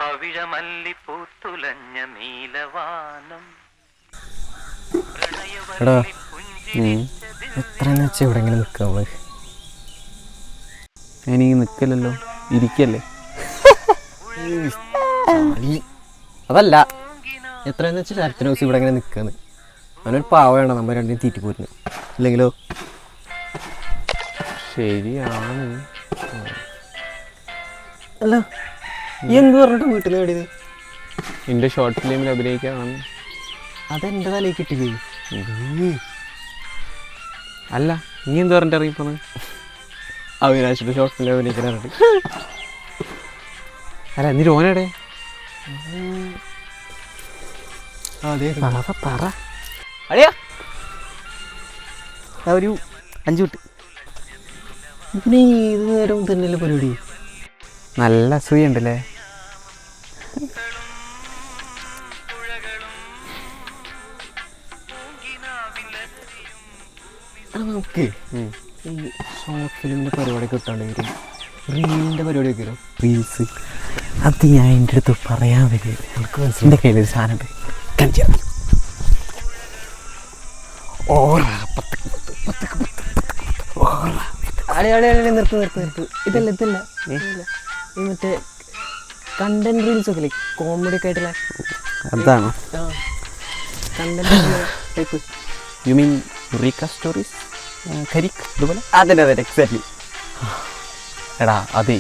പവിഴമല്ലിപ്പൂത്തുലഞ്ഞ നീലവാനം. എടാ എത്രയെന്ന് വെച്ചാൽ ഇവിടെ ഇങ്ങനെ നിൽക്കുക നമ്മള്? എനിക്ക് നിൽക്കലല്ലോ, ഇരിക്കല്ലേ. അതല്ല, എത്രയെന്ന് വെച്ചാൽ ശരത്തിന് ദിവസം ഇവിടെ ഇങ്ങനെ നിൽക്കാന്ന്. അവനൊരു പാവയാണ്, നമ്മൾ രണ്ടിനും തീറ്റിപ്പോരുന്നു. ഇല്ലെങ്കിലോ? ശരിയാണ്. അല്ല, എന്ത് പറഞ്ഞിട്ട് വീട്ടിൽ നിന്ന് വേണ്ടിയത്? എൻ്റെ ഷോർട്ട് ഫിലിമിൽ അഭിനയിക്കാനാണ്. അതെൻ്റെ തലയിൽ കിട്ടില്ലേ? അല്ല, നീ എന്ത് പറഞ്ഞിട്ട് ഇറങ്ങിപ്പോന്ന്? അവിനാശിൻ്റെ ഷോർട്ട് ഫിലിം അഭിനയിക്കാനായിട്ട്. അല്ല, നീ ഓനടെ? അതെ, പറ. അടിയാ ഒരു 5 മിനിറ്റ്. പിന്നെ ഏത് നേരം തന്നെയല്ലേ പരിപാടി? നല്ല അസൂയ ഉണ്ടല്ലേ? നമുക്ക് ഈ ഷോർട്ട് ഫിലിമിൻ്റെ പരിപാടി കിട്ടാണ്ടെങ്കിൽ റീലിൻ്റെ പരിപാടിയൊക്കെ വരും. റീൽസ് അത് ഞാൻ എൻ്റെ അടുത്ത് പറയാൻ വരിക. എനിക്ക് മനസ്സിൻ്റെ കയ്യിലൊരു സാധനം ഉണ്ട്, കാണിച്ചു. നിർത്ത്. ഇതല്ല ഈ മറ്റേ കണ്ടന്റ് റീൽസ് ഒക്കെ കോമഡി ഒക്കെ ആയിട്ടുള്ള അതാണോ? Content type. യു മീൻ റീക്ക സ്റ്റോറീസ്, കരിക്ക് ഇതുപോലെ? അതെ എക്സാക്ട്ലി. എടാ അതെ,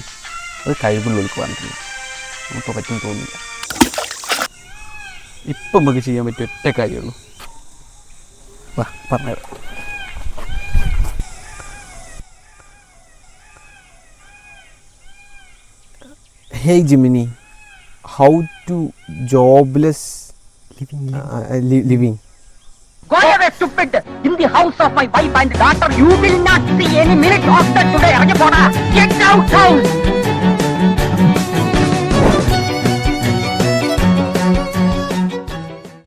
അത് കഴിവുള്ളവർക്ക് പറഞ്ഞിട്ടില്ല, നമുക്ക് പറ്റും തോന്നില്ല. ഇപ്പം നമുക്ക് ചെയ്യാൻ പറ്റിയ ഒറ്റ കാര്യമുള്ളൂ. വാ പറഞ്ഞു. Hey Jiminy, how to jobless living? Go away, stupid! In the house of my wife and daughter, you will not see any minute of that today. Get out, house!